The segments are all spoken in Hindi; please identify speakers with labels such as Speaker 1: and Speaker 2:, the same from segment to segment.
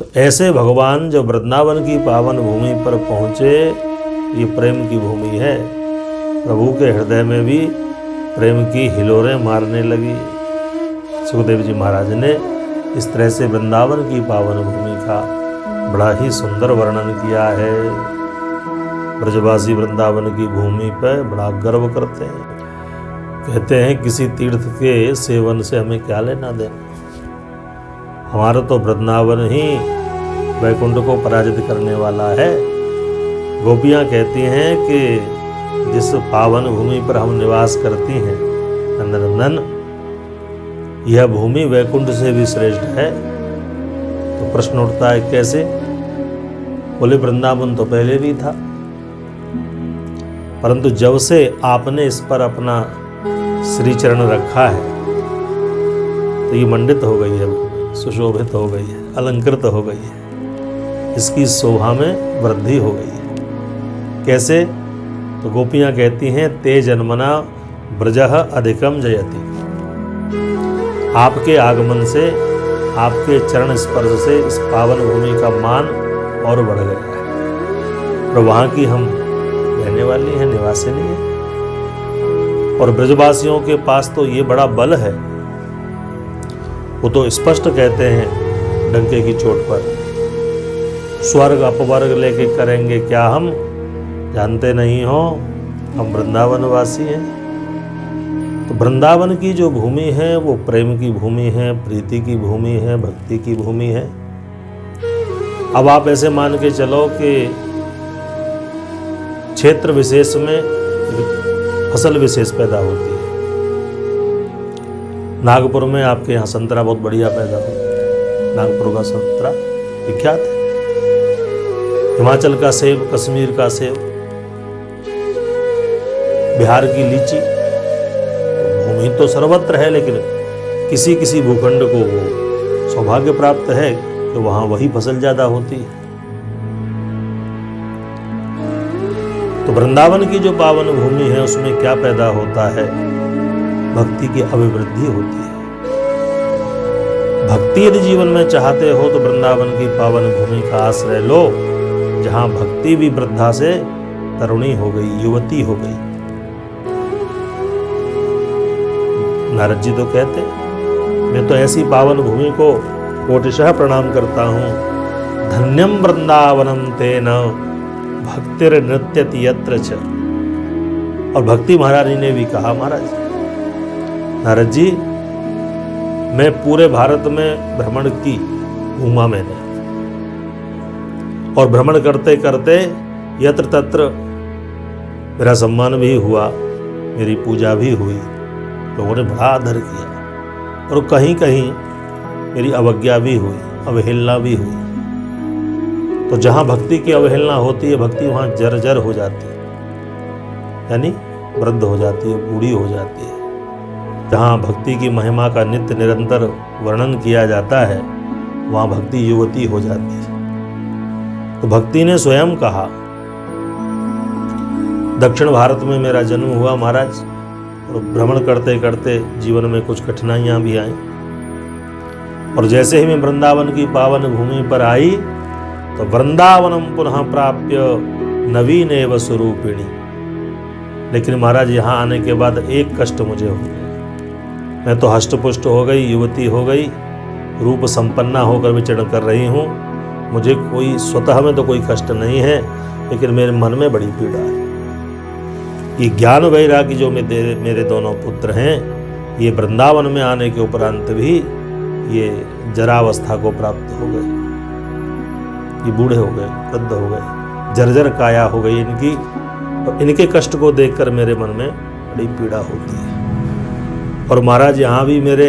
Speaker 1: तो ऐसे भगवान जब वृंदावन की पावन भूमि पर पहुँचे, ये प्रेम की भूमि है, प्रभु के हृदय में भी प्रेम की हिलोरें मारने लगी। सुखदेव जी महाराज ने इस तरह से वृंदावन की पावन भूमि का बड़ा ही सुंदर वर्णन किया है। ब्रजवासी वृंदावन की भूमि पर बड़ा गर्व करते हैं, कहते हैं किसी तीर्थ के सेवन से हमें क्या लेना देना, हमारा तो वृंदावन ही वैकुंठ को पराजित करने वाला है। गोपियाँ कहती हैं कि जिस पावन भूमि पर हम निवास करती हैं नंदनंदन, यह भूमि वैकुंठ से भी श्रेष्ठ है। तो प्रश्न उठता है कैसे? बोले वृंदावन तो पहले भी था, परंतु जब से आपने इस पर अपना श्री चरण रखा है तो ये मंडित हो गई है, सुशोभित हो गई है, अलंकृत हो गई है, इसकी शोभा में वृद्धि हो गई है। कैसे? तो गोपियाँ कहती हैं ते जन्मना ब्रजः अधिकम जयति, आपके आगमन से, आपके चरण स्पर्श से इस पावन भूमि का मान और बढ़ गया है, और वहाँ की हम रहने वाली हैं, निवासिनी है। और ब्रजवासियों के पास तो ये बड़ा बल है, वो तो स्पष्ट कहते हैं डंके की चोट पर, स्वर्ग अपवर्ग लेके करेंगे क्या हम, जानते नहीं हो हम वृंदावन वासी हैं। तो वृंदावन की जो भूमि है वो प्रेम की भूमि है, प्रीति की भूमि है, भक्ति की भूमि है। अब आप ऐसे मान के चलो कि क्षेत्र विशेष में फसल विशेष पैदा होती है। नागपुर में आपके यहाँ संतरा बहुत बढ़िया पैदा होता है, नागपुर का संतरा विख्यात है। हिमाचल का सेब, कश्मीर का सेब, बिहार की लीची, भूमि तो सर्वत्र है, लेकिन किसी किसी भूखंड को वो सौभाग्य प्राप्त है कि वहाँ वही फसल ज्यादा होती है। तो वृंदावन की जो पावन भूमि है उसमें क्या पैदा होता है? भक्ति की अभिवृद्धि होती है। भक्ति यदि जीवन में चाहते हो तो वृंदावन की पावन भूमि का आश्रय लो, जहां भक्ति भी वृद्धा से तरुणी हो गई, युवती हो गई। नारद जी तो कहते, मैं तो ऐसी पावन भूमि को कोटिशः प्रणाम करता हूं। धन्यम वृंदावनम तेन भक्तिर नृत्यति यत्र च। और भक्ति महारानी ने भी कहा, महाराज नारद जी, मैं पूरे भारत में भ्रमण की, घूमा मैंने, और भ्रमण करते करते यत्र तत्र मेरा सम्मान भी हुआ, मेरी पूजा भी हुई, लोगों ने बड़ा आदर किया, और कहीं कहीं मेरी अवज्ञा भी हुई, अवहेलना भी हुई। तो जहाँ भक्ति की अवहेलना होती है, भक्ति वहाँ जर्जर हो जाती है, यानी वृद्ध हो जाती है, बूढ़ी हो जाती है। जहाँ भक्ति की महिमा का नित्य निरंतर वर्णन किया जाता है, वहाँ भक्ति युवती हो जाती है। तो भक्ति ने स्वयं कहा, दक्षिण भारत में मेरा जन्म हुआ महाराज, और भ्रमण करते करते जीवन में कुछ कठिनाइयाँ भी आईं, और जैसे ही मैं वृंदावन की पावन भूमि पर आई तो वृंदावनम पुनः प्राप्य नवीनेव स्वरूपिणी। लेकिन महाराज यहाँ आने के बाद एक कष्ट मुझे हो गया, मैं तो हष्टपुष्ट हो गई, युवती हो गई, रूप संपन्ना होकर विचरण कर रही हूँ। मुझे कोई स्वतः में तो कोई कष्ट नहीं है, लेकिन मेरे मन में बड़ी पीड़ा है। ये ज्ञान वैरागी जो मेरे दोनों पुत्र हैं, ये वृंदावन में आने के उपरांत भी ये जरावस्था को प्राप्त हो गए, ये बूढ़े हो गए, वृद्ध हो गए, जर्जर काया हो गई इनकी, और इनके कष्ट को देखकर मेरे मन में बड़ी पीड़ा होती है। और महाराज यहाँ भी मेरे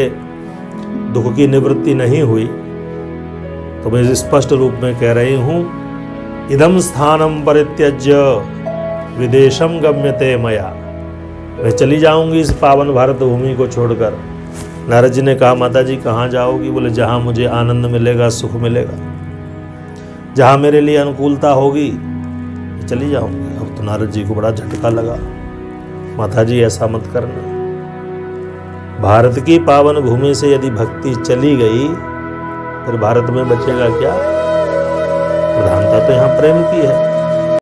Speaker 1: दुख की निवृत्ति नहीं हुई, तो मैं स्पष्ट रूप में कह रही हूँ, इदम स्थानम परित्यज्य विदेशम गम्यते मया। मैं चली जाऊंगी इस पावन भारत भूमि को छोड़कर। नारद जी ने कहा, माता जी कहाँ जाओगी? बोले जहाँ मुझे आनंद मिलेगा, सुख मिलेगा, जहाँ मेरे लिए अनुकूलता होगी, चली जाऊंगी। अब तो नारद जी को बड़ा झटका लगा, माता जी ऐसा मत करना, भारत की पावन भूमि से यदि भक्ति चली गई फिर भारत में बचेगा क्या? प्रधानता तो यहाँ प्रेम की है।